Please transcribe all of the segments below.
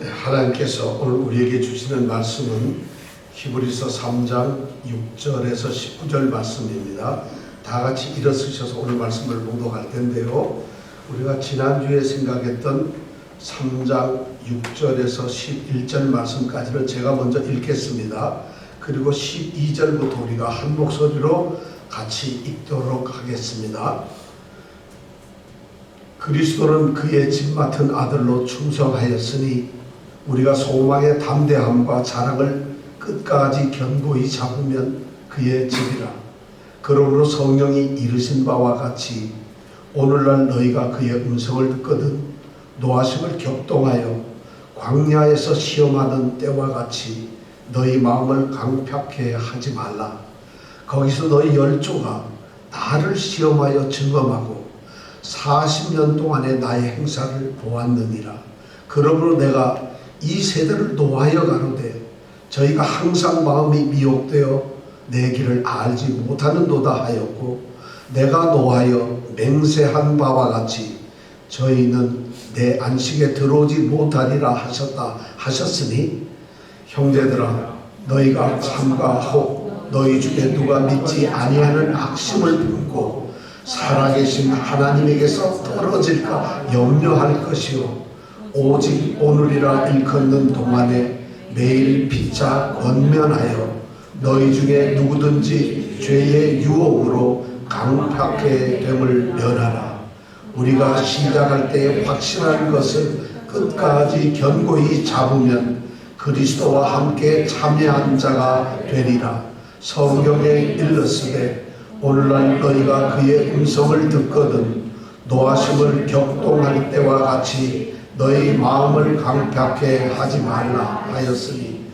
하나님께서 오늘 우리에게 주시는 말씀은 히브리서 3장 6절에서 19절 말씀입니다. 다 같이 일어서셔서 오늘 말씀을 봉독할 텐데요. 우리가 지난주에 생각했던 3장 6절에서 11절 말씀까지는 제가 먼저 읽겠습니다. 그리고 12절부터 우리가 한 목소리로 같이 읽도록 하겠습니다. 그리스도는 그의 집 맡은 아들로 충성하였으니 우리가 소망의 담대함과 자랑을 끝까지 견고히 잡으면 그의 집이라. 그러므로 성령이 이르신 바와 같이 오늘날 너희가 그의 음성을 듣거든 노하심을 격동하여 광야에서 시험하는 때와 같이 너희 마음을 강팍해 하지 말라. 거기서 너희 열조가 나를 시험하여 증언하고 40년 동안의 나의 행사를 보았느니라. 그러므로 내가 이 세대를 노하여 가로되 저희가 항상 마음이 미혹되어 내 길을 알지 못하는도다 하였고, 내가 노하여 맹세한 바와 같이 저희는 내 안식에 들어오지 못하리라 하셨으니 형제들아, 너희가 삼가하고 너희 중에 누가 믿지 아니하는 악심을 품고 살아계신 하나님에게서 떨어질까 염려할 것이요, 오직 오늘이라 일컫는 동안에 매일 피차 권면하여 너희 중에 누구든지 죄의 유혹으로 강팍해 됨을 면하라. 우리가 시작할 때 확신한 것을 끝까지 견고히 잡으면 그리스도와 함께 참여한 자가 되리라. 성경에 일렀으되 오늘날 너희가 그의 음성을 듣거든 노하심을 격동할 때와 같이 너희 마음을 강팍해 하지 말라 하였으니,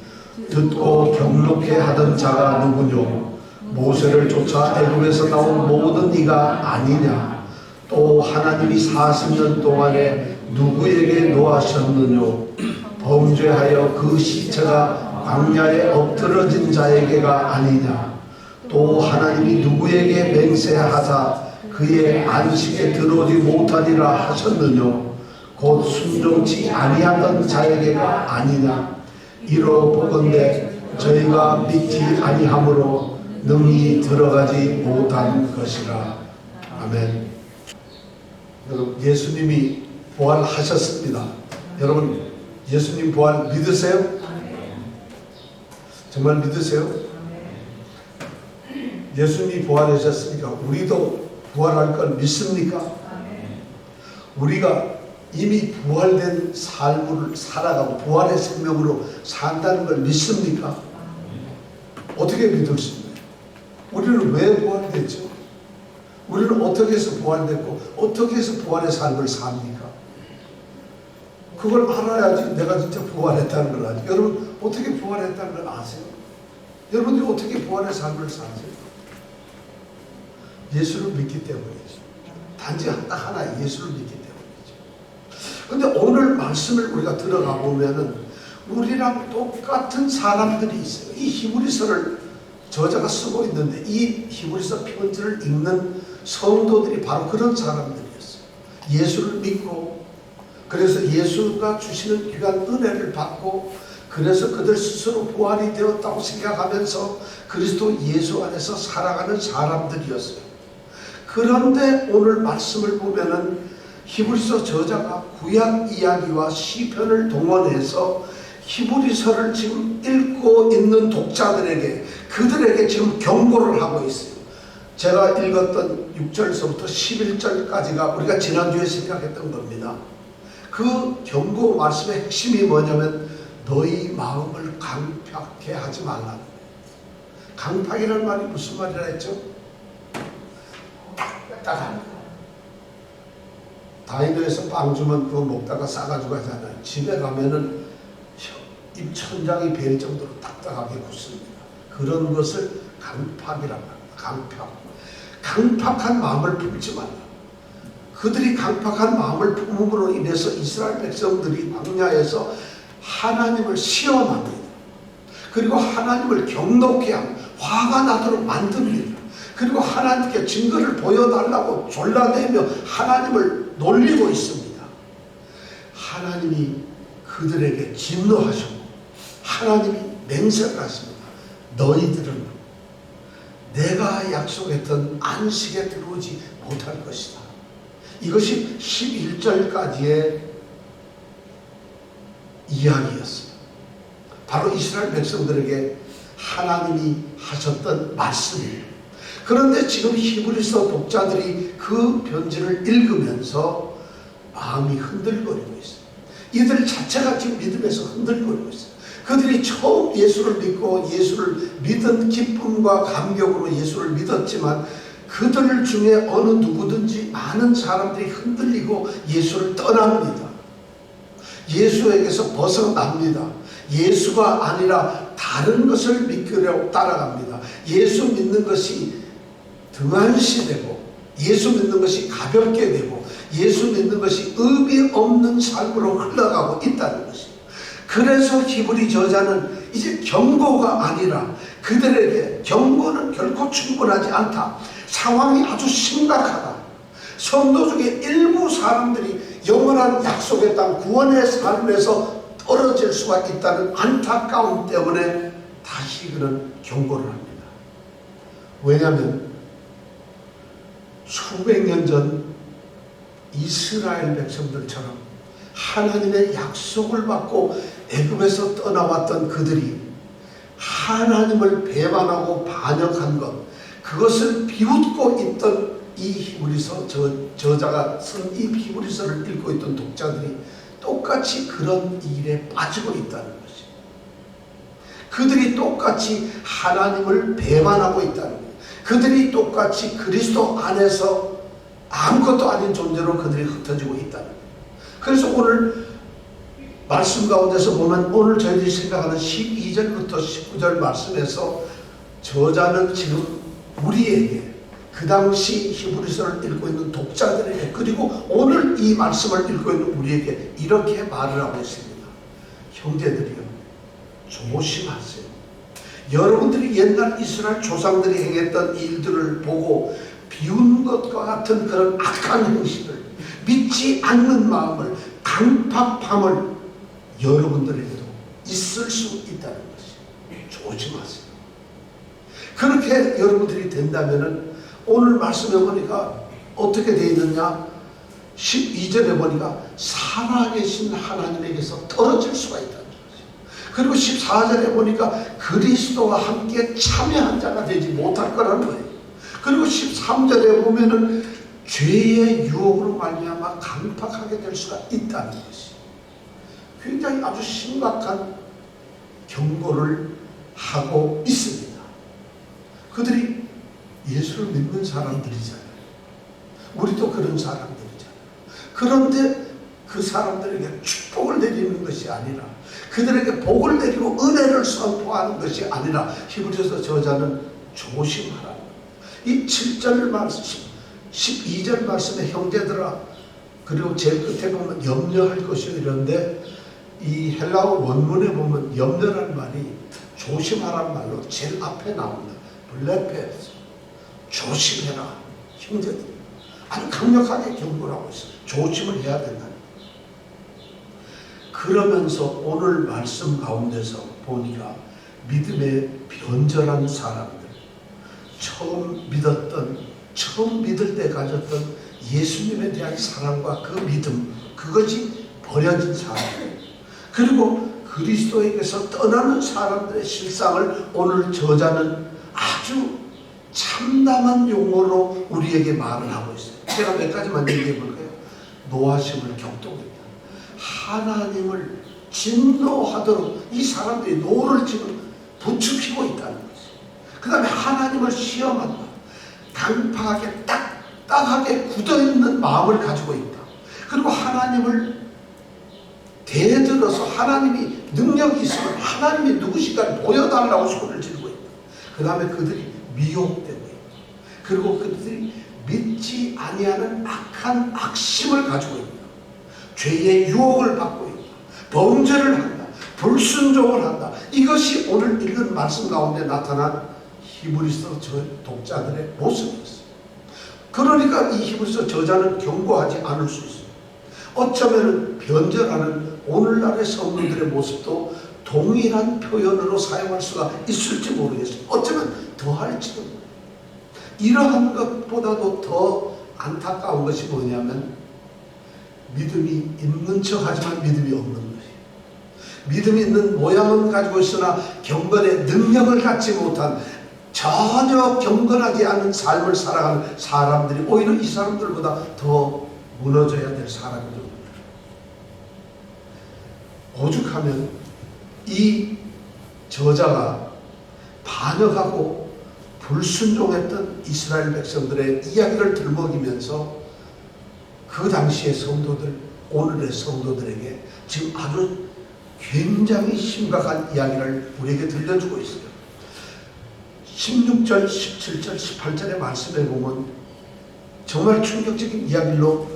듣고 경록해 하던 자가 누구뇨? 모세를 쫓아 애굽에서 나온 모든 이가 아니냐? 또 하나님이 40년 동안에 누구에게 노하셨느뇨? 범죄하여 그 시체가 광야에 엎드러진 자에게가 아니냐? 또 하나님이 누구에게 맹세하자 그의 안식에 들어오지 못하리라 하셨느뇨? 곧 순종치 아니하던 자에게가 아니냐? 이로보건대 저희가 믿지 아니함으로 능히 들어가지 못한 것이라. 아멘. 여러분, 예수님이 부활하셨습니다. 여러분, 예수님 부활 믿으세요? 정말 믿으세요? 예수님이 부활하셨으니까 우리도 부활할 걸 믿습니까? 우리가 이미 부활된 삶을 살아가고 부활의 생명으로 산다는 걸 믿습니까? 어떻게 믿을 수 있나요? 우리는 왜 부활됐죠? 우리는 어떻게 해서 부활됐고 어떻게 해서 부활의 삶을 삽니까? 그걸 알아야지 내가 진짜 부활했다는 걸 알죠. 여러분, 어떻게 부활했다는 걸 아세요? 여러분들이 어떻게 부활의 삶을 사세요? 예수를 믿기 때문이죠. 단지 딱 하나, 예수를 믿기 때문이죠. 근데 오늘 말씀을 우리가 들어가 보면은 우리랑 똑같은 사람들이 있어요. 이 히브리서를 저자가 쓰고 있는데 이 히브리서 편지를 읽는 성도들이 바로 그런 사람들이었어요. 예수를 믿고, 그래서 예수가 주시는 귀한 은혜를 받고, 그래서 그들 스스로 부활이 되었다고 생각하면서 그리스도 예수 안에서 살아가는 사람들이었어요. 그런데 오늘 말씀을 보면은 히브리서 저자가 구약 이야기와 시편을 동원해서 히브리서를 지금 읽고 있는 독자들에게, 그들에게 지금 경고를 하고 있어요. 제가 읽었던 6절에서부터 11절까지가 우리가 지난주에 생각했던 겁니다. 그 경고 말씀의 핵심이 뭐냐면 너희 마음을 강팍해 하지 말라. 강팍이라는 말이 무슨 말이라 했죠? 딱딱한. 다이너에서 빵 주면 그거 먹다가 싸가지고 하잖아요. 집에 가면은 입 천장이 베일 정도로 딱딱하게 굳습니다. 그런 것을 강팍이라고 합니다. 강팍. 강팍한 마음을 품지 말라. 그들이 강팍한 마음을 품음으로 인해서 이스라엘 백성들이 광야에서 하나님을 시험합니다. 그리고 하나님을 경노케 하고 화가 나도록 만듭니다. 그리고 하나님께 증거를 보여달라고 졸라대며 하나님을 놀리고 있습니다. 하나님이 그들에게 진노하셨고 하나님이 맹세를 하십니다. 너희들은 내가 약속했던 안식에 들어오지 못할 것이다. 이것이 11절까지의 이야기였어요. 바로 이스라엘 백성들에게 하나님이 하셨던 말씀이에요. 그런데 지금 히브리서 독자들이 그 편지를 읽으면서 마음이 흔들거리고 있어요. 이들 자체가 지금 믿음에서 흔들거리고 있어요. 그들이 처음 예수를 믿고 예수를 믿은 기쁨과 감격으로 예수를 믿었지만 그들 중에 어느 누구든지 많은 사람들이 흔들리고 예수를 떠납니다. 예수에게서 벗어납니다. 예수가 아니라 다른 것을 믿으려고 따라갑니다. 예수 믿는 것이 등한시되고 예수 믿는 것이 가볍게 되고 예수 믿는 것이 의미 없는 삶으로 흘러가고 있다는 것이에요. 그래서 히브리 저자는 이제 경고가 아니라 그들에게 경고는 결코 충분하지 않다. 상황이 아주 심각하다. 성도 중에 일부 사람들이 영원한 약속의 땅 구원의 삶에서 떨어질 수가 있다는 안타까움 때문에 다시 그는 경고를 합니다. 왜냐하면 수백 년 전 이스라엘 백성들처럼 하나님의 약속을 받고 애굽에서 떠나왔던 그들이 하나님을 배반하고 반역한 것, 그것을 비웃고 있던 이 히브리서 저자가 쓴 이 히브리서를 읽고 있던 독자들이 똑같이 그런 일에 빠지고 있다는 것이, 그들이 똑같이 하나님을 배반하고 있다는 것, 그들이 똑같이 그리스도 안에서 아무것도 아닌 존재로 그들이 흩어지고 있다는 것. 그래서 오늘 말씀 가운데서 보면 오늘 저희들이 생각하는 12절부터 19절 말씀에서 저자는 지금 우리에게, 그 당시 히브리서를 읽고 있는 독자들에게, 그리고 오늘 이 말씀을 읽고 있는 우리에게 이렇게 말을 하고 있습니다. 형제들이여, 조심하세요. 여러분들이 옛날 이스라엘 조상들이 행했던 일들을 보고 비운 것과 같은 그런 악한 행실을, 믿지 않는 마음을, 강팍함을 여러분들에게도 있을 수 있다는 것이, 조심하세요. 그렇게 여러분들이 된다면은 오늘 말씀해 보니까 어떻게 되어 있느냐, 12절에 보니까 살아계신 하나님에게서 떨어질 수가 있다는 거죠. 그리고 14절에 보니까 그리스도와 함께 참여한 자가 되지 못할 거라는 거예요. 그리고 13절에 보면은 죄의 유혹으로 말미암아 강팍하게 될 수가 있다는 것이, 굉장히 아주 심각한 경고를 하고 있습니다. 그들이 예수를 믿는 사람들이잖아요. 우리도 그런 사람들이잖아요. 그런데 그 사람들에게 축복을 내리는 것이 아니라, 그들에게 복을 내리고 은혜를 선포하는 것이 아니라, 히브리서 저자는 조심하라는 거예요. 이 7절 말씀, 12절 말씀에 형제들아, 그리고 제일 끝에 보면 염려할 것이 이런데, 이 헬라어 원문에 보면 염려라는 말이 조심하라는 말로 제일 앞에 나옵니다. 블레페스, 조심해라. 형제들, 아주 강력하게 경고를 하고 있어요. 조심을 해야 된다. 그러면서 오늘 말씀 가운데서 보니까 믿음의 변절한 사람들, 처음 믿었던, 처음 믿을 때 가졌던 예수님에 대한 사랑과 그 믿음, 그것이 버려진 사람들, 그리고 그리스도에게서 떠나는 사람들의 실상을 오늘 저자는 아주 참담한 용어로 우리에게 말을 하고 있어요. 제가 몇 가지만 얘기해 볼까요? 노하심을 격동했다. 하나님을 진노하도록 이 사람들이 노를 지금 부추기고 있다는 거죠. 그 다음에 하나님을 시험한다. 강팍하게 딱딱하게 굳어있는 마음을 가지고 있다. 그리고 하나님을 대들어서 하나님이 능력이 있으면 하나님이 누구신가를 보여달라고 소리를 지르고 있다. 그 다음에 그들이 미혹되고 있다. 그리고 그들이 믿지 아니하는 악한 악심을 가지고 있다. 죄의 유혹을 받고 있다. 범죄를 한다. 불순종을 한다. 이것이 오늘 읽은 말씀 가운데 나타난 히브리서 독자들의 모습이었어요. 그러니까 이 히브리서 저자는 경고하지 않을 수 있어요. 어쩌면 변절하는 오늘날의 성도들의 모습도 동일한 표현으로 사용할 수가 있을지 모르겠어요. 어쩌면 더할지도 모르겠어요. 이러한 것보다도 더 안타까운 것이 뭐냐면 믿음이 있는 척하지만 믿음이 없는 것이에요. 믿음이 있는 모양은 가지고 있으나 경건의 능력을 갖지 못한, 전혀 경건하지 않은 삶을 살아가는 사람들이 오히려 이 사람들보다 더 무너져야 될 사람들입니다. 오죽하면 이 저자가 반역하고 불순종했던 이스라엘 백성들의 이야기를 들먹이면서 그 당시의 성도들, 오늘의 성도들에게 지금 아주 굉장히 심각한 이야기를 우리에게 들려주고 있어요. 16절, 17절, 18절의 말씀에 보면 정말 충격적인 이야기로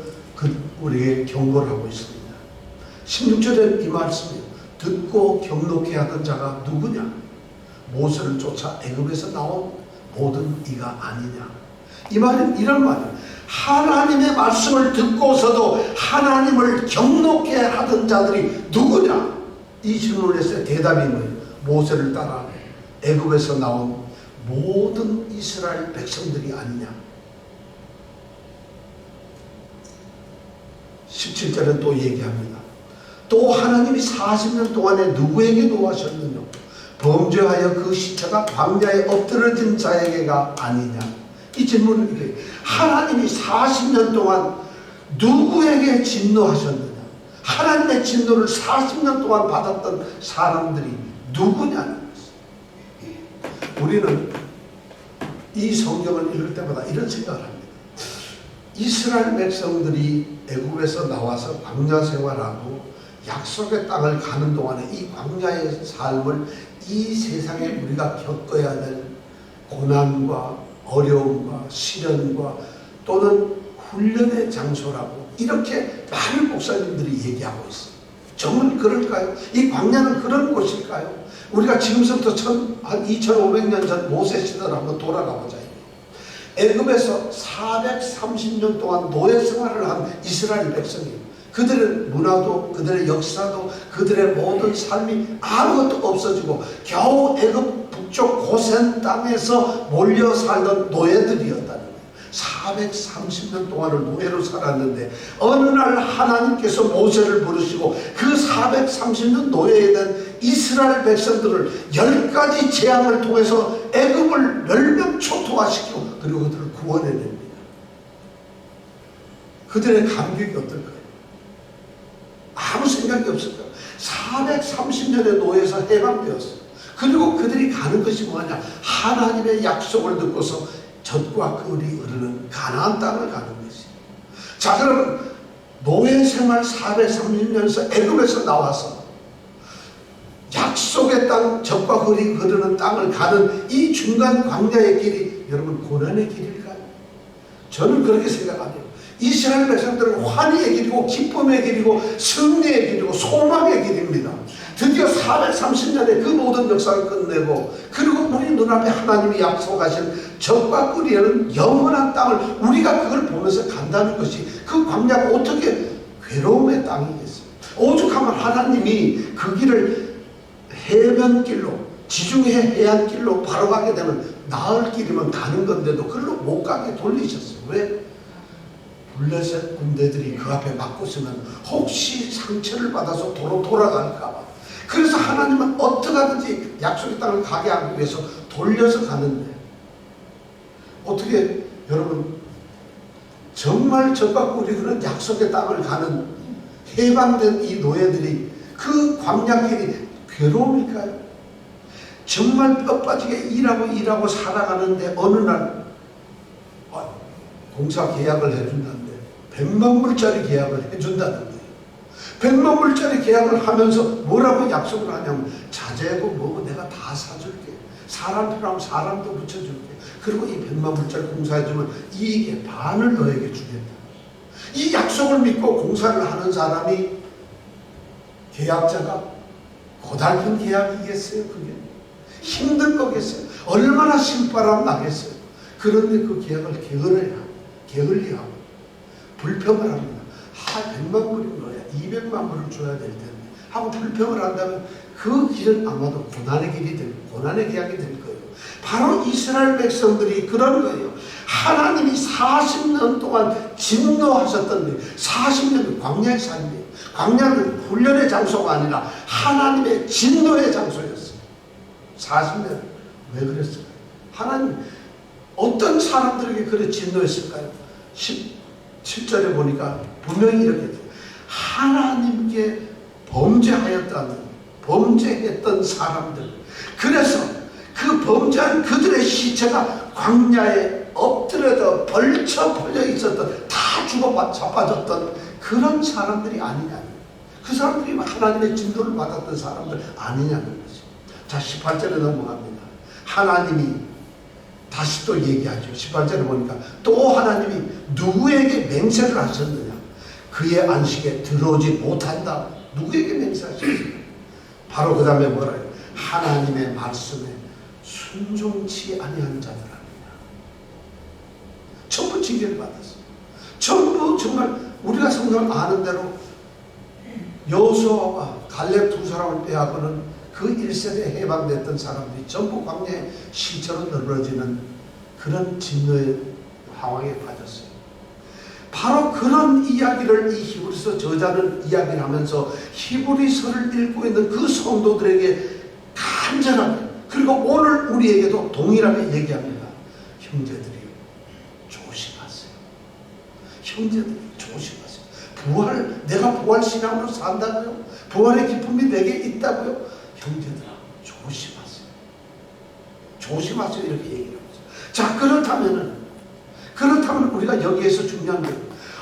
우리에게 경고를 하고 있습니다. 16절에 이 말씀이에요. 듣고 경록해 하던 자가 누구냐? 모세를 쫓아 애굽에서 나온 모든 이가 아니냐? 이 말은 이런 말이에요. 하나님의 말씀을 듣고서도 하나님을 경록해 하던 자들이 누구냐? 이 질문을 했어요. 대답이 뭐예요? 모세를 따라 애굽에서 나온 모든 이스라엘 백성들이 아니냐? 17절은 또 얘기합니다. 또 하나님이 40년 동안에 누구에게 노하셨느냐? 범죄하여 그 시체가 광야에 엎드러진 자에게가 아니냐? 이 질문을 이렇게, 하나님이 40년 동안 누구에게 진노하셨느냐? 하나님의 진노를 40년 동안 받았던 사람들이 누구냐는 것입니다. 우리는 이 성경을 읽을 때마다 이런 생각을 합니다. 이스라엘 백성들이 애굽에서 나와서 광야 생활하고 약속의 땅을 가는 동안에 이 광야의 삶을 이 세상에 우리가 겪어야 될 고난과 어려움과 시련과 또는 훈련의 장소라고 이렇게 많은 목사님들이 얘기하고 있어요. 정말 그럴까요? 이 광야는 그런 곳일까요? 우리가 지금부터 한 2500년 전 모세 시대로 한번 돌아가 보자. 애굽에서 430년 동안 노예 생활을 한 이스라엘 백성이에요. 그들의 문화도 그들의 역사도 그들의 모든 삶이 아무것도 없어지고 겨우 애굽 북쪽 고센 땅에서 몰려 살던 노예들이었다는 거예요. 430년 동안을 노예로 살았는데 어느 날 하나님께서 모세를 부르시고 그 430년 노예된 이스라엘 백성들을 10가지 재앙을 통해서 애굽을 멸명초토화시키고 그리고 그들을 구원해냅니다. 그들의 감격이 어떨까요? 아무 생각이 없을 거예요. 430년의 노예에서 해방되었어요. 그리고 그들이 가는 것이 뭐냐? 하나님의 약속을 듣고서 젖과 꿀이 흐르는 가나안 땅을 가는 것이에요. 자, 그러면 노예 생활 430년에서 애굽에서 나와서 약속의 땅, 젖과 꿀이 흐르는 땅을 가는 이 중간 광야의 길이 여러분 고난의 길일까요? 저는 그렇게 생각합니다. 이스라엘 백성들은 환희의 길이고 기쁨의 길이고 승리의 길이고 소망의 길입니다. 드디어 430년의 그 모든 역사를 끝내고 그리고 우리 눈앞에 하나님이 약속하신 젖과 꿀이라는 영원한 땅을 우리가 그걸 보면서 간다는 것이 그 광야가 어떻게 괴로움의 땅이겠어요? 오죽하면 하나님이 그 길을 해변길로 지중해 해안길로 바로 가게 되면 나을 길이면 가는 건데도 그걸로 못 가게 돌리셨어요. 왜? 블레셋 군대들이 그 앞에 막고 있으면 혹시 상처를 받아서 도로 돌아갈까봐. 그래서 하나님은 어떻게 하든지 약속의 땅을 가게 하기 위해서 돌려서 가는데 어떻게 여러분 정말 젖과 꿀이 흐르는 약속의 땅을 가는 해방된 이 노예들이 그 광야길이 괴로움일까요? 정말 뼈빠지게 일하고 살아가는데 어느 날 공사 계약을 해준다는데 100만 불짜리 계약을 해준다는 거예요. 100만 불짜리 계약을 하면서 뭐라고 약속을 하냐면 자재고 뭐고 내가 다 사줄게. 사람 필요하면 사람도 붙여줄게. 그리고 이 100만 불짜리 공사해주면 이익의 반을 너에게 주겠다. 이 약속을 믿고 공사를 하는 사람이 계약자가 고달픈 계약이겠어요? 그게 힘든 거겠어요? 얼마나 신바람 나겠어요? 그런데 그 계약을 게을리하고 불평을 합니다. 100만 불이 뭐야? 200만 불을 줘야 될 텐데 하고 불평을 한다면 그 길은 아마도 고난의 고난의 계약이 될 거예요. 바로 이스라엘 백성들이 그런 거예요. 하나님이 40년 동안 진노하셨던 40년 광야의 삶이에요. 광야는 훈련의 장소가 아니라 하나님의 진노의 장소였어요. 40년. 왜 그랬을까요? 하나님 어떤 사람들에게 그래 진노했을까요? 17절에 보니까 분명히 이렇게 돼요. 하나님께 범죄했던 사람들. 그래서 그 범죄한 그들의 시체가 광야에 엎드려져 벌쳐 퍼져 있었던, 다 죽어 자빠졌던 그런 사람들이 아니냐. 그 사람들이 하나님의 진노를 받았던 사람들 아니냐는 거죠. 자, 18절에 넘어갑니다. 하나님이 다시 또 얘기하죠. 18절에 보니까 또 하나님이 누구에게 맹세를 하셨느냐. 그의 안식에 들어오지 못한다. 누구에게 맹세하셨어요? 바로 그 다음에 뭐라요? 하나님의 말씀에 순종치 아니한 자들 아니냐. 전부 징계를 받았어요. 전부 정말 우리가 성경을 아는 대로 여호수아와 갈렙 두 사람을 빼앗고는 그 1세대에 해방됐던 사람들이 전부 광야에 시체로 늘어지는 그런 진노의 상황에 빠졌어요. 바로 그런 이야기를 이 히브리서 저자는 이야기를 하면서 히브리서를 읽고 있는 그 성도들에게 간절하게, 그리고 오늘 우리에게도 동일하게 얘기합니다. 형제들이 조심하세요. 형제들이 조심하세요. 내가 부활신앙으로 산다고요? 부활의 기쁨이 내게 있다고요? 형제들아 조심하세요. 조심하세요. 이렇게 얘기를 합니다. 자, 그렇다면 우리가 여기에서 중요한 게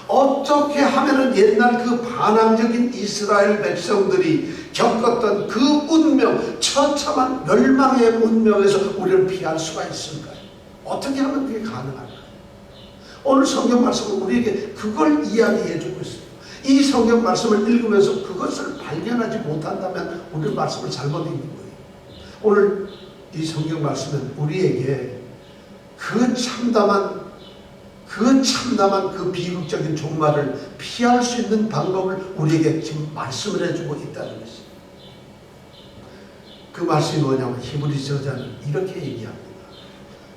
어떻게 하면은 옛날 그 반항적인 이스라엘 백성들이 겪었던 그 운명, 처참한 멸망의 운명에서 우리를 피할 수가 있을까요? 어떻게 하면 그게 가능할까요? 오늘 성경 말씀은 우리에게 그걸 이야기해 주고 있어요. 이 성경 말씀을 읽으면서 그것을 발견하지 못한다면 우리 말씀을 잘못 읽는 거예요. 오늘 이 성경 말씀은 우리에게 그 참담한 그 비극적인 종말을 피할 수 있는 방법을 우리에게 지금 말씀을 해주고 있다는 것이죠. 그 말씀이 뭐냐면 히브리서 저자는 이렇게 얘기합니다.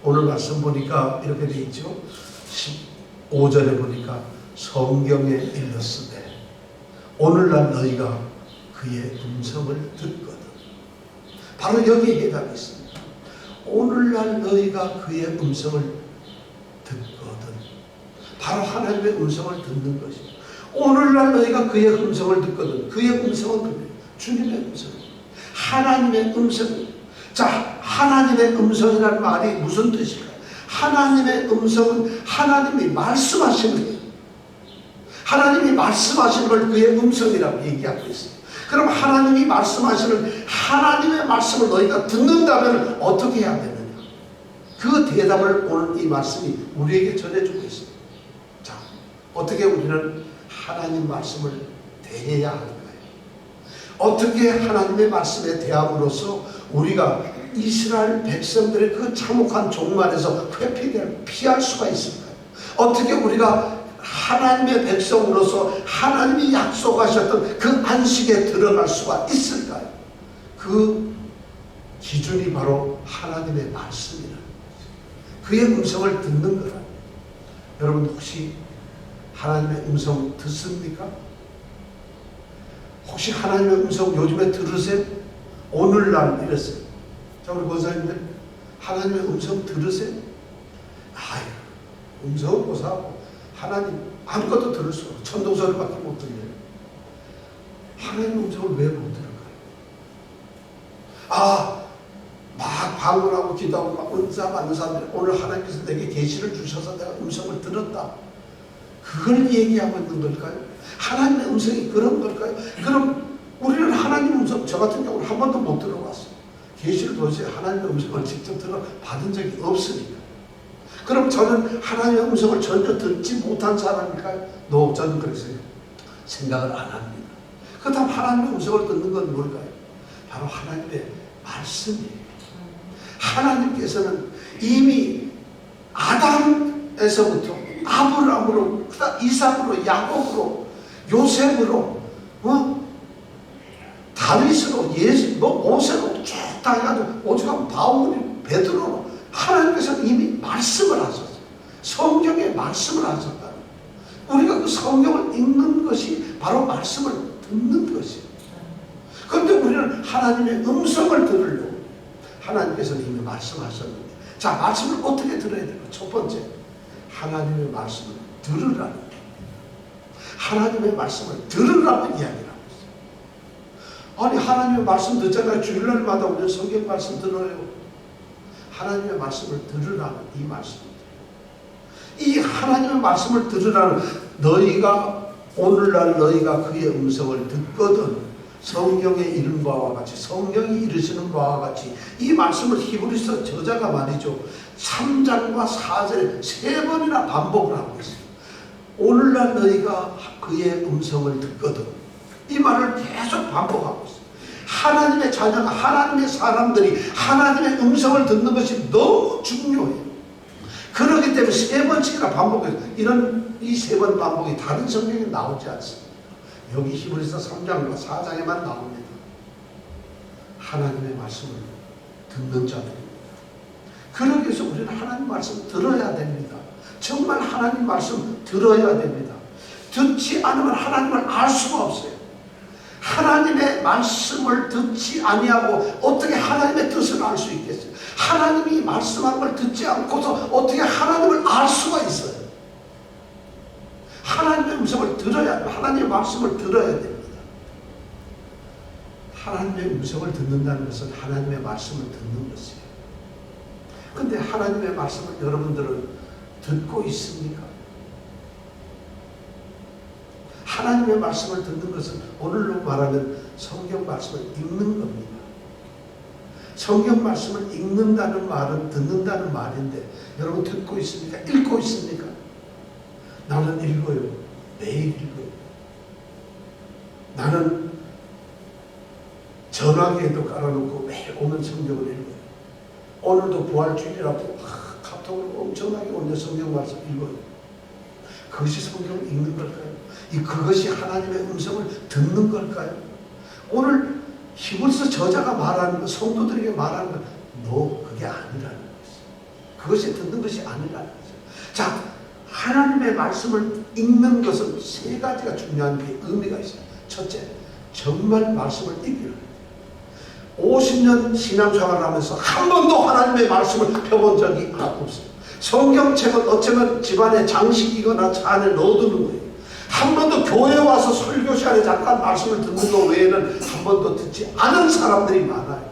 오늘 말씀 보니까 이렇게 돼 있죠. 15절에 보니까 성경에 일렀으되 오늘날 너희가 그의 음성을 듣거든. 바로 여기에 해답이 있습니다. 오늘날 너희가 그의 음성을 듣거든. 바로 하나님의 음성을 듣는 것이죠. 오늘날 너희가 그의 음성을 듣거든. 그의 음성은 그래요. 주님의 음성입니다. 하나님의 음성입니다. 자, 하나님의 음성이라는 말이 무슨 뜻일까요? 하나님의 음성은 하나님이 말씀하시는 거예요. 하나님이 말씀하시는 걸 그의 음성이라고 얘기하고 있어요. 그럼 하나님이 말씀하시는 하나님의 말씀을 너희가 듣는다면 어떻게 해야 되느냐? 그 대답을 오늘 이 말씀이 우리에게 전해주고 있습니다. 자, 어떻게 우리는 하나님 말씀을 대해야 할까요? 어떻게 하나님의 말씀에 대함으로써 우리가 이스라엘 백성들의 그 참혹한 종말에서 피할 수가 있을까요? 어떻게 우리가 하나님의 백성으로서 하나님이 약속하셨던 그 안식에 들어갈 수가 있을까요? 그 기준이 바로 하나님의 말씀이라는 거죠. 그의 음성을 듣는 거라. 여러분 혹시 하나님의 음성 듣습니까? 혹시 하나님의 음성 요즘에 들으세요? 오늘날 이랬어요. 자, 우리 권사님들 하나님의 음성 들으세요? 아유, 음성은 고사하고 하나님 아무것도 들을 수 없어요. 천둥소리밖에 못 들려요. 하나님의 음성을 왜 못 들을까요? 막 방문하고 기도하고 막 은사 받는 사람들, 오늘 하나님께서 내게 계시를 주셔서 내가 음성을 들었다. 그걸 얘기하고 있는 걸까요? 하나님의 음성이 그런 걸까요? 그럼 우리는 하나님의 음성, 저 같은 경우는 한 번도 못 들어봤어요. 계시를 도대체 하나님의 음성을 직접 받은 적이 없으니까. 그럼 저는 하나님의 음성을 전혀 듣지 못한 사람일까요? 저는 그랬어요. 생각을 안 합니다. 그렇다면 하나님의 음성을 듣는 건 뭘까요? 바로 하나님의 말씀이에요. 하나님께서는 이미 아담에서부터 아브라함으로, 이삭으로, 야곱으로, 요셉으로 다윗으로 예수 모세로 쭉 다 해가지고 오죽하면 바울이 베드로로 하나님께서 이미 말씀을 하셨어요. 성경에 말씀을 하셨다. 우리가 그 성경을 읽는 것이 바로 말씀을 듣는 것이에요. 그런데 우리는 하나님의 음성을 들으려고 하나님께서는 이미 말씀하셨는데, 자, 말씀을 어떻게 들어야 될까? 첫 번째, 하나님의 말씀을 들으라는 거예요. 하나님의 말씀을 들으라고 이야기를 하고 있어요. 아니, 하나님의 말씀 듣잖아요. 주일날마다 우리는 성경 말씀 들어요. 하나님의 말씀을 들으라는 이 말씀입니다. 이 하나님의 말씀을 들으라는, 너희가 오늘날 너희가 그의 음성을 듣거든 성경에 이른 바와 같이, 성경이 이르시는 바와 같이, 이 말씀을 히브리서 저자가 말이죠, 3장과 4절에 3번이나 반복을 하고 있어요. 오늘날 너희가 그의 음성을 듣거든, 이 말을 계속 반복하고 있어요. 하나님의 자녀가, 하나님의 사람들이 하나님의 음성을 듣는 것이 너무 중요해요. 그렇기 때문에 3번씩이나 반복해서, 이 3번 반복이 다른 성경에 나오지 않습니다. 여기 히브리서 3장과 4장에만 나옵니다. 하나님의 말씀을 듣는 자들입니다. 그러기 위해서 우리는 하나님 말씀 들어야 됩니다. 정말 하나님 말씀 들어야 됩니다. 듣지 않으면 하나님을 알 수가 없어요. 하나님의 말씀을 듣지 아니하고 어떻게 하나님의 뜻을 알 수 있겠어요? 하나님이 말씀한 걸 듣지 않고서 어떻게 하나님을 알 수가 있어요? 하나님의 음성을 들어야, 하나님의 말씀을 들어야 됩니다. 하나님의 음성을 듣는다는 것은 하나님의 말씀을 듣는 것이에요. 그런데 하나님의 말씀을 여러분들은 듣고 있습니까? 하나님의 말씀을 듣는 것은 오늘로 말하면 성경 말씀을 읽는 겁니다. 성경 말씀을 읽는다는 말은 듣는다는 말인데, 여러분 듣고 있습니까? 읽고 있습니까? 나는 읽어요. 매일 읽어요. 나는 전화기에도 깔아놓고 매일 오면 성경을 읽어요. 오늘도 부활주일이라고 카톡으로 엄청나게 오늘 성경 말씀 읽어요. 그것이 성경을 읽는 걸까요? 그것이 하나님의 음성을 듣는 걸까요? 오늘 히브리서 저자가 말하는 것, 성도들에게 말하는 것, 그게 아니라는 것이죠. 그것이 듣는 것이 아니라는 거죠. 자, 하나님의 말씀을 읽는 것은 3가지가 중요한 게 의미가 있어요. 첫째, 정말 말씀을 읽기를. 50년 신앙생활을 하면서 한 번도 하나님의 말씀을 펴본 적이 없어요. 성경책은 어쩌면 집안의 장식이거나 차 안에 넣어두는 거예요. 한 번도 교회 와서 설교 시간에 잠깐 말씀을 듣는 것 외에는 한 번도 듣지 않은 사람들이 많아요.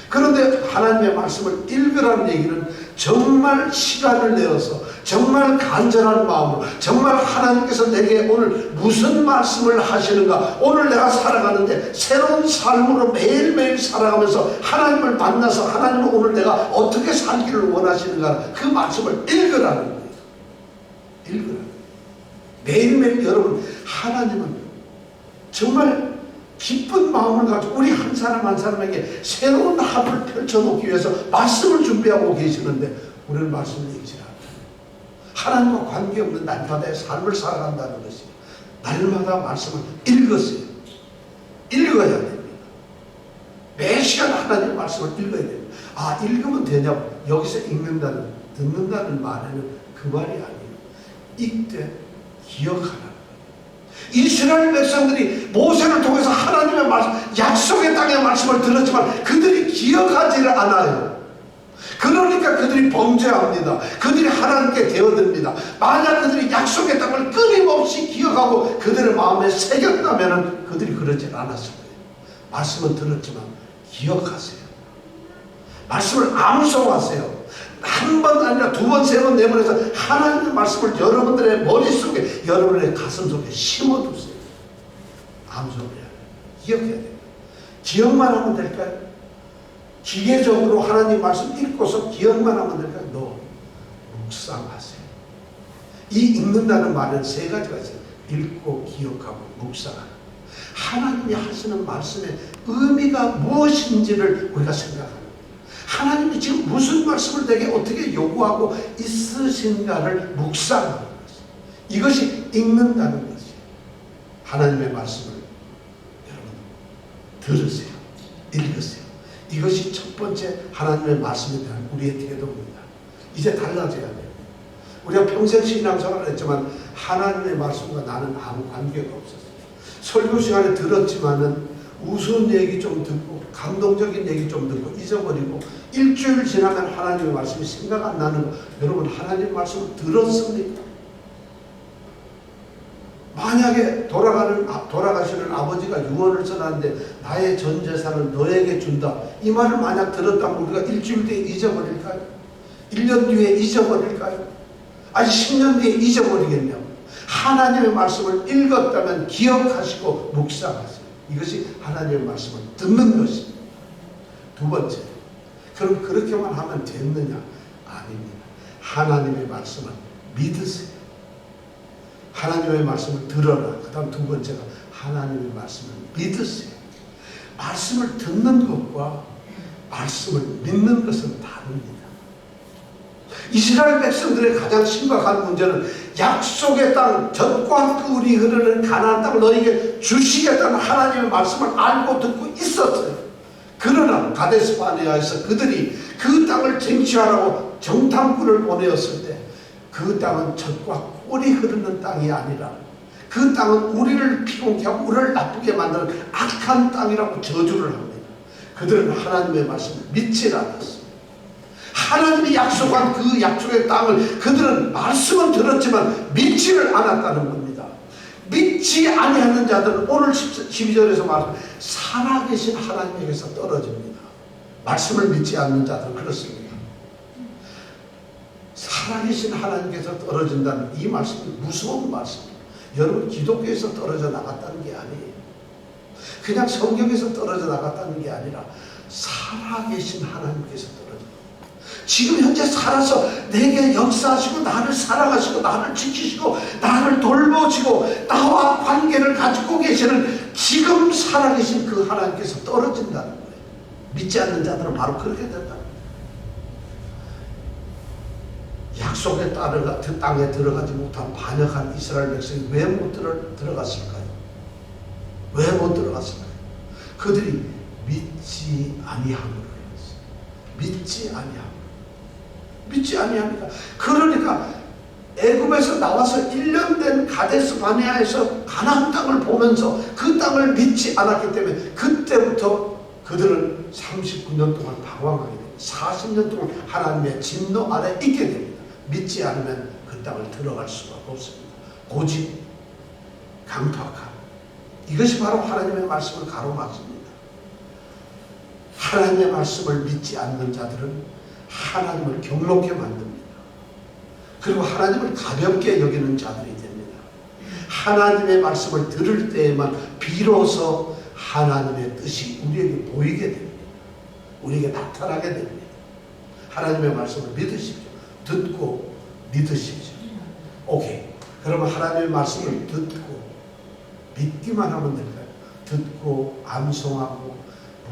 그런데 하나님의 말씀을 읽으라는 얘기는 정말 시간을 내어서, 정말 간절한 마음으로, 정말 하나님께서 내게 오늘 무슨 말씀을 하시는가, 오늘 내가 살아가는데 새로운 삶으로 매일매일 살아가면서 하나님을 만나서 하나님은 오늘 내가 어떻게 살기를 원하시는가, 그 말씀을 읽으라는 거예요. 읽으라는. 매일매일 여러분, 하나님은 정말 기쁜 마음을 가지고 우리 한 사람 한 사람에게 새로운 합을 펼쳐놓기 위해서 말씀을 준비하고 계시는데, 우리는 말씀을 읽지 않아요. 하나님과 관계없는 날마다의 삶을 살아간다는 것이, 날마다 말씀을 읽었어요. 읽어야 됩니다. 매 시간 하나님의 말씀을 읽어야 됩니다. 읽으면 되냐고. 여기서 읽는다는, 듣는다는 말에는 그 말이 아니에요. 읽되 기억하라는 거예요. 이스라엘 백성들이 모세를 통해서 하나님의 말씀, 약속의 땅의 말씀을 들었지만 그들이 기억하지를 않아요. 그러니까 그들이 범죄합니다. 그들이 하나님께 대어듭니다. 만약 그들이 약속의 땅을 끊임없이 기억하고 그들의 마음에 새겼다면 그들이 그러지 않았을 거예요. 말씀은 들었지만 기억하세요. 말씀을 암송하세요. 한 번 아니라 2번, 3번, 4번 해서 하나님의 말씀을 여러분들의 머릿속에, 여러분의 가슴속에 심어두세요. 암송해야 돼요. 기억해야 돼요. 기억만 하면 될까요? 기계적으로 하나님 말씀 읽고서 기억만 하면 될까요? 묵상하세요. 이 읽는다는 말은 3가지가 있어요. 읽고, 기억하고, 묵상하는. 하나님이 하시는 말씀의 의미가 무엇인지를 우리가 생각합니다. 하나님이 지금 무슨 말씀을 내게 어떻게 요구하고 있으신가를 묵상하는 것이에요. 이것이 읽는다는 것이에요. 하나님의 말씀을 여러분 들으세요. 읽으세요. 이것이 첫 번째 하나님의 말씀에 대한 우리의 태도입니다. 이제 달라져야 돼요. 우리가 평생 신앙생활을 했지만 하나님의 말씀과 나는 아무 관계가 없었어요. 설교 시간에 들었지만은 우스운 얘기 좀 듣고 감동적인 얘기 좀 듣고 잊어버리고 일주일 지나면 하나님의 말씀이 생각 안 나는 거. 여러분, 하나님의 말씀을 들었습니까? 만약에 돌아가시는 아버지가 유언을 써놨는데 나의 전 재산을 너에게 준다, 이 말을 만약 들었다면 우리가 일주일 뒤에 잊어버릴까요? 1년 뒤에 잊어버릴까요? 아니 10년 뒤에 잊어버리겠냐고. 하나님의 말씀을 읽었다면 기억하시고 묵상하세요. 이것이 하나님의 말씀을 듣는 것입니다. 두 번째, 그럼 그렇게만 하면 됐느냐? 아닙니다. 하나님의 말씀을 믿으세요. 하나님의 말씀을 들어라. 그 다음 두 번째가 하나님의 말씀을 믿으세요. 말씀을 듣는 것과 말씀을 믿는 것은 다릅니다. 이스라엘 백성들의 가장 심각한 문제는 약속의 땅, 젖과 꿀이 흐르는 가나안 땅을 너에게 주시겠다는 하나님의 말씀을 알고 듣고 있었어요. 그러나 가데스 바네아에서 그들이 그 땅을 쟁취하라고 정탐꾼을 보내었을 때 그 땅은 젖과 꿀이 흐르는 땅이 아니라 그 땅은 우리를 피곤케 하고 우리를 나쁘게 만드는 악한 땅이라고 저주를 합니다. 그들은 하나님의 말씀을 믿지 않았어요. 하나님이 약속한 그 약속의 땅을 그들은 말씀은 들었지만 믿지를 않았다는 겁니다. 믿지 아니하는 자들은 오늘 12절에서 말하는 살아계신 하나님에게서 떨어집니다. 말씀을 믿지 않는 자들은 그렇습니다. 살아계신 하나님께서 떨어진다는 이 말씀이 무서운 말씀입니다. 여러분, 기독교에서 떨어져 나갔다는 게 아니에요. 그냥 성경에서 떨어져 나갔다는 게 아니라 살아계신 하나님께서 떨어져. 지금 현재 살아서 내게 역사하시고 나를 사랑하시고 나를 지키시고 나를 돌보시고 나와 관계를 가지고 계시는 지금 살아계신 그 하나님께서 떨어진다는 거예요. 믿지 않는 자들은 바로 그렇게 된다. 약속의 땅에 들어가지 못한 반역한 이스라엘 백성이 왜 못 들어갔을까요? 왜 못 들어갔을까요? 그들이 믿지 아니함으로였어요. 믿지 아니합니다. 그러니까 애굽에서 나와서 1년 된 가데스 바네아에서 가나안 땅을 보면서 그 땅을 믿지 않았기 때문에 그때부터 그들은 39년 동안 방황하게 됩니다. 40년 동안 하나님의 진노 아래 있게 됩니다. 믿지 않으면 그 땅을 들어갈 수가 없습니다. 고집, 강팍함, 이것이 바로 하나님의 말씀을 가로막습니다. 하나님의 말씀을 믿지 않는 자들은 하나님을 경록게 만듭니다. 그리고 하나님을 가볍게 여기는 자들이 됩니다. 하나님의 말씀을 들을 때에만 비로소 하나님의 뜻이 우리에게 보이게 됩니다. 우리에게 나타나게 됩니다. 하나님의 말씀을 믿으십시오. 듣고 믿으십시오. 오케이. 그러면 하나님의 말씀을 듣고 믿기만 하면 될까요? 듣고 암송하고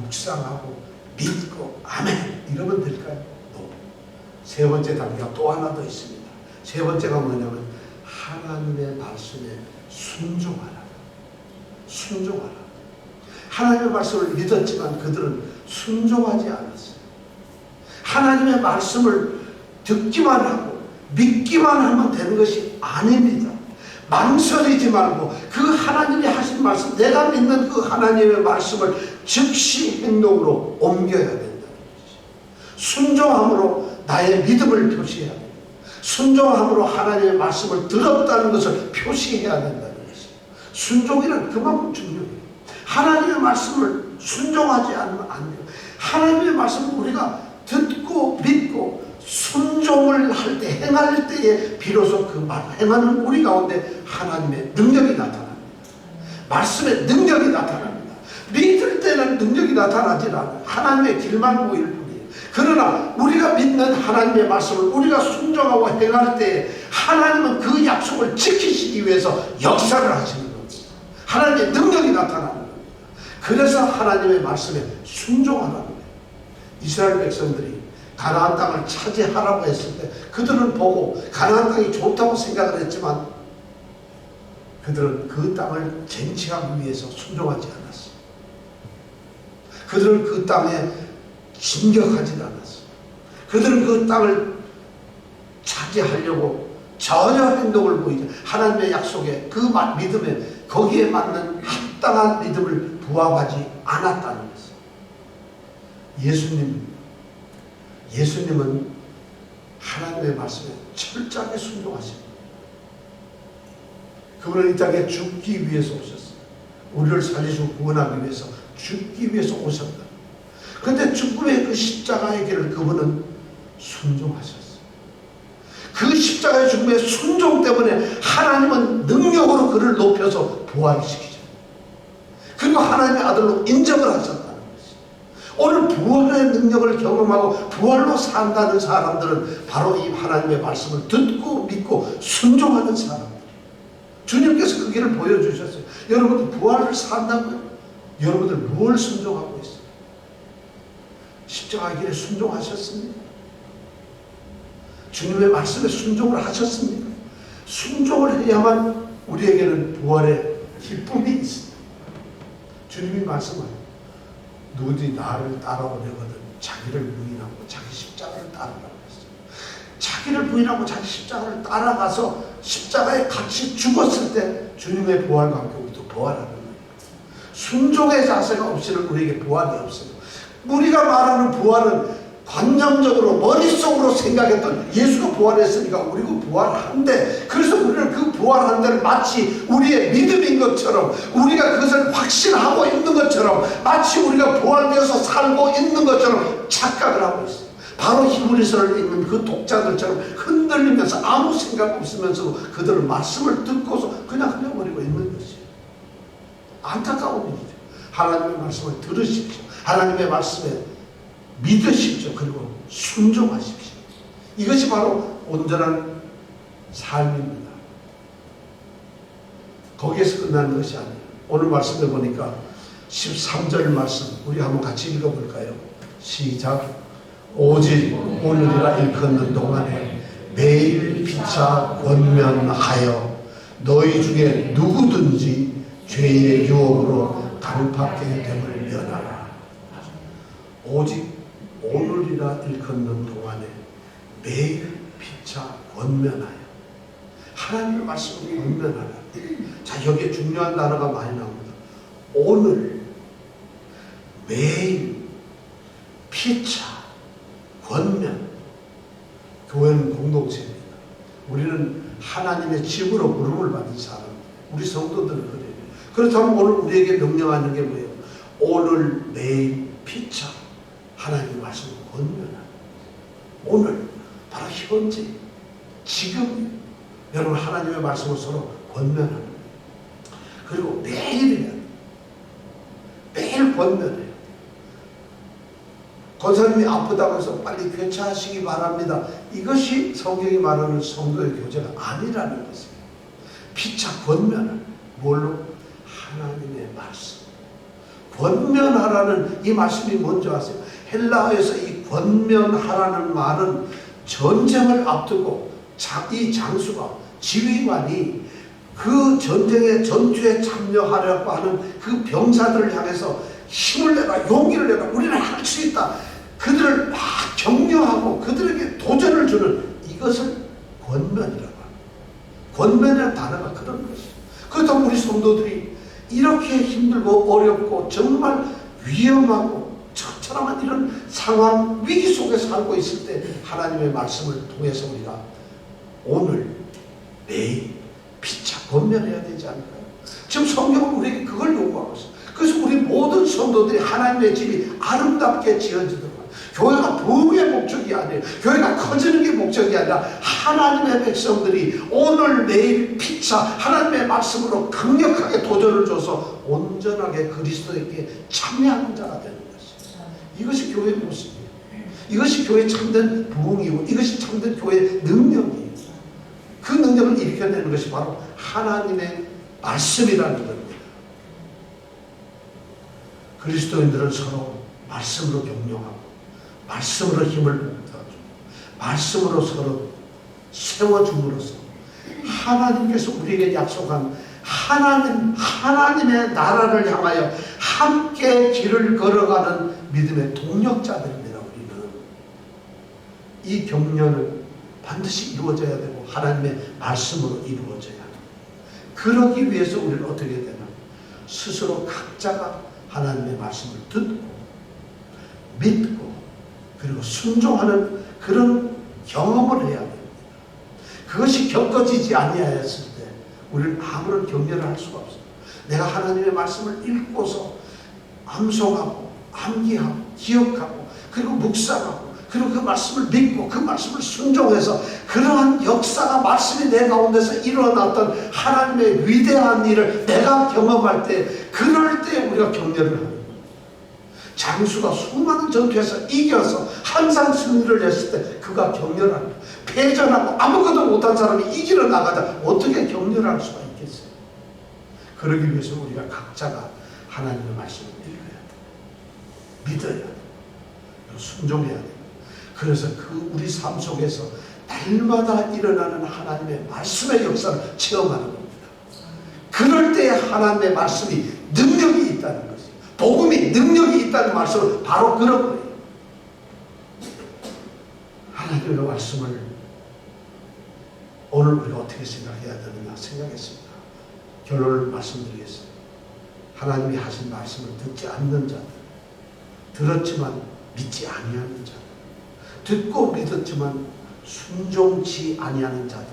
묵상하고 믿고 아멘 이러면 될까요? 또 세 번째 단계가 또 하나 더 있습니다. 세 번째가 뭐냐면 하나님의 말씀에 순종하라. 순종하라. 하나님의 말씀을 믿었지만 그들은 순종하지 않았어요. 하나님의 말씀을 듣기만 하고 믿기만 하면 되는 것이 아닙니다. 망설이지 말고 그 하나님이 하신 말씀, 내가 믿는 그 하나님의 말씀을 즉시 행동으로 옮겨야 된다는 것이죠. 순종함으로 나의 믿음을 표시해야 됩니다. 순종함으로 하나님의 말씀을 들었다는 것을 표시해야 된다는 것이죠. 순종이란 그만큼 중요해요. 하나님의 말씀을 순종하지 않으면 안 돼요. 하나님의 말씀을 우리가 듣고 믿고 순종을 할 때, 행할 때에 비로소 그 말, 행하는 우리 가운데 하나님의 능력이 나타납니다. 말씀의 능력이 나타납니다. 믿을 때는 능력이 나타나지 않아요. 하나님의 길만 보일 뿐이에요. 그러나 우리가 믿는 하나님의 말씀을 우리가 순종하고 행할 때에 하나님은 그 약속을 지키시기 위해서 역사를 하시는 겁니다. 하나님의 능력이 나타나는 겁니다. 그래서 하나님의 말씀에 순종하라는 거예요. 이스라엘 백성들이 가나안 땅을 차지하라고 했을 때 그들은 보고 가나안 땅이 좋다고 생각을 했지만 그들은 그 땅을 쟁취하기 위해서 순종하지 않았어요. 그들은 그 땅에 진격하지 않았어. 그들은 그 땅을 차지하려고 전혀 행동을 보이지, 하나님의 약속에 그 믿음에 거기에 맞는 합당한 믿음을 부합하지 않았다는 것을. 예수님은 하나님의 말씀에 철저하게 순종하십니다. 그분은 이 땅에 죽기 위해서 오셨어요. 우리를 살리시고 구원하기 위해서 죽기 위해서 오셨다. 그런데 죽음의 그 십자가의 길을 그분은 순종하셨어요. 그 십자가의 죽음의 순종 때문에 하나님은 능력으로 그를 높여서 부활시키죠. 그리고 하나님의 아들로 인정을 하셨다는 것이죠. 오늘 부활의 능력을 경험하고 부활로 산다는 사람들은 바로 이 하나님의 말씀을 듣고 믿고 순종하는 사람들. 주님께서 그 길을 보여주셨어요. 여러분들 부활을 산다고요? 여러분들 뭘 순종하고 있어요? 십자가의 길에 순종하셨습니까? 주님의 말씀에 순종을 하셨습니까? 순종을 해야만 우리에게는 부활의 기쁨이 있습니다. 주님이 말씀하세요. 누구든지 나를 따라오려거든 자기를 부인하고 자기 십자가를 따르라고 했어요. 자기를 부인하고 자기 십자가를 따라가서 십자가에 같이 죽었을 때 주님의 부활과 함께 우리도 부활하는 거예요. 순종의 자세가 없이는 우리에게 부활이 없어요. 우리가 말하는 부활은 관념적으로 머릿속으로 생각했던 예수가 부활했으니까 우리도 부활한데, 그래서 우리는 그 부활한 데를 마치 우리의 믿음인 것처럼, 우리가 그것을 확신하고 있는 것처럼, 마치 우리가 부활되어서 살고 있는 것처럼 착각을 하고 있어요. 바로 히브리서를 읽는 그 독자들처럼 흔들리면서 아무 생각 없으면서 그들은 말씀을 듣고서 그냥 흘려버리고 있는 것이에요. 안타까운 일이죠. 하나님의 말씀을 들으십시오. 하나님의 말씀에 믿으십시오. 그리고 순종하십시오. 이것이 바로 온전한 삶입니다. 거기에서 끝나는 것이 아니에요. 오늘 말씀에 보니까 13절 말씀 우리 한번 같이 읽어볼까요? 시작. 오직 오늘이라 일컫는 동안에 매일 피차 권면하여 너희 중에 누구든지 죄의 유혹으로 강팍하게 됨을 면하라. 오직 오늘이라 일컫는 동안에 매일 피차 권면하여. 하나님의 말씀을 권면하라. 자, 여기에 중요한 단어가 많이 나옵니다. 오늘, 매일, 피차, 권면. 교회는 공동체입니다. 우리는 하나님의 집으로 부름을 받은 사람입니다. 우리 성도들은 그래요. 그렇다면 오늘 우리에게 명령하는 게 뭐예요? 오늘, 매일, 피차. 하나님의 말씀을 권면하라. 오늘, 바로 현재, 지금 여러분 하나님의 말씀을 서로 권면하는 거예요. 그리고 매일이야. 매일 권면해요. 권사님이 아프다고 해서 빨리 교체하시기 바랍니다. 이것이 성경이 말하는 성도의 교제가 아니라는 것이에요. 피차 권면을 뭘로? 하나님의 말씀. 권면하라는 이 말씀이 뭔지 아세요? 헬라어에서 이 권면하라는 말은 전쟁을 앞두고 이 장수가, 지휘관이 그 전쟁의 전투에 참여하려고 하는 그 병사들을 향해서 힘을 내라, 용기를 내라, 우리는 할 수 있다. 그들을 막 격려하고 그들에게 도전을 주는 이것을 권면이라고 합니다. 권면이라는 단어가 그런 것이죠. 그렇다면 우리 성도들이 이렇게 힘들고 어렵고 정말 위험하고 처참한 이런 상황, 위기 속에 살고 있을 때 하나님의 말씀을 통해서 우리가 오늘, 매일 피차 권면해야 되지 않을까요? 지금 성경은 우리에게 그걸 요구하고 있어요. 그래서 우리 모든 성도들이 하나님의 집이 아름답게 지어지도록, 교회가 부흥의 목적이 아니에요. 교회가 커지는 게 목적이 아니라 하나님의 백성들이 오늘 매일 피차 하나님의 말씀으로 강력하게 도전을 줘서 온전하게 그리스도에게 참여하는 자가 되는 것이에요. 이것이 교회의 모습이에요. 이것이 교회의 참된 부흥이고 이것이 참된 교회의 능력이에요. 그 능력을 일으켜내는 것이 바로 하나님의 말씀이라는 겁니다. 그리스도인들은 서로 말씀으로 격려하고 말씀으로 힘을 북돋아주고 말씀으로 서로 세워줌으로써 하나님께서 우리에게 약속한 하나님의 나라를 향하여 함께 길을 걸어가는 믿음의 동력자들입니다. 우리는 이 격려는 반드시 이루어져야 되고 하나님의 말씀으로 이루어져야 합니다. 그러기 위해서 우리는 어떻게 되나? 스스로 각자가 하나님의 말씀을 듣고 믿고 그리고 순종하는 그런 경험을 해야 됩니다. 그것이 겪어지지 아니하였을 때 우리는 아무런 격려를 할 수가 없어요. 내가 하나님의 말씀을 읽고서 암송하고 암기하고 기억하고 그리고 묵상하고 그리고 그 말씀을 믿고 그 말씀을 순종해서 그러한 역사가 말씀이 내 가운데서 일어났던 하나님의 위대한 일을 내가 경험할 때 그럴 때 우리가 격려를 합니다. 장수가 수많은 전투에서 이겨서 항상 승리를 했을 때 그가 격려를 합니다. 패전하고 아무것도 못한 사람이 이기러 나가다 어떻게 격려를 할 수가 있겠어요? 그러기 위해서 우리가 각자가 하나님의 말씀을 읽어야 돼. 믿어야 돼. 순종해야 돼. 그래서 그 우리 삶 속에서 날마다 일어나는 하나님의 말씀의 역사를 체험하는 겁니다. 그럴 때 하나님의 말씀이 능력이 있다는 것이에요. 복음이 능력이 있다는 말씀을 바로 그런 거예요. 하나님의 말씀을 오늘 우리가 어떻게 생각해야 되느냐 생각했습니다. 결론을 말씀드리겠습니다. 하나님이 하신 말씀을 듣지 않는 자들, 들었지만 믿지 아니하는 자들, 듣고 믿었지만 순종치 아니하는 자들,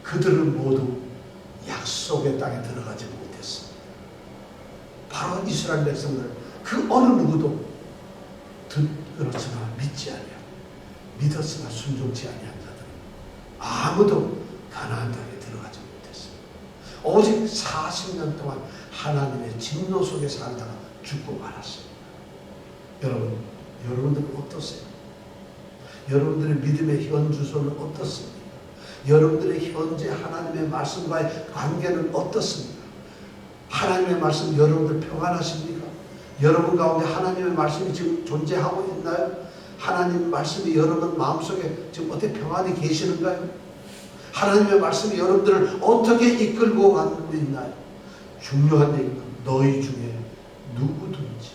그들은 모두 약속의 땅에 들어가지 못했습니다. 바로 이스라엘 백성들 그 어느 누구도 들었으나 믿지 아니하고 믿었으나 순종치 아니한 자들 아무도 가나안 땅에 들어가지 못했습니다. 오직 40년 동안 하나님의 진노 속에 살다가 죽고 말았습니다. 여러분들은 어떠세요? 여러분들의 믿음의 현 주소는 어떻습니까? 여러분들의 현재 하나님의 말씀과의 관계는 어떻습니까? 하나님의 말씀 여러분들 평안하십니까? 여러분 가운데 하나님의 말씀이 지금 존재하고 있나요? 하나님 말씀이 여러분 마음속에 지금 어떻게 평안히 계시는가요? 하나님의 말씀이 여러분들을 어떻게 이끌고 가고 있나요? 중요한 얘기는 너희 중에 누구든지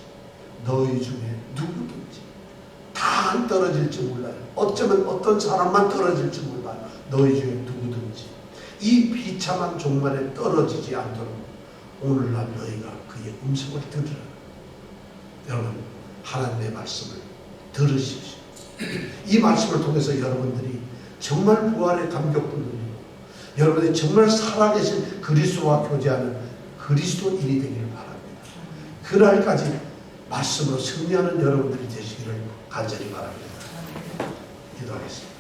다 안 떨어질지 몰라요. 어쩌면 어떤 사람만 떨어질지 몰라요. 너희 중에 누구든지 이 비참한 종말에 떨어지지 않도록 오늘날 너희가 그의 음성을 들으라. 여러분 하나님의 말씀을 들으십시오. 이 말씀을 통해서 여러분들이 정말 부활의 감격도 누리고 여러분들이 정말 살아계신 그리스도와 교제하는 그리스도인이 되기를 바랍니다. 그날까지 말씀으로 승리하는 여러분들이 되시기를 간절히 바랍니다. 기도하겠습니다.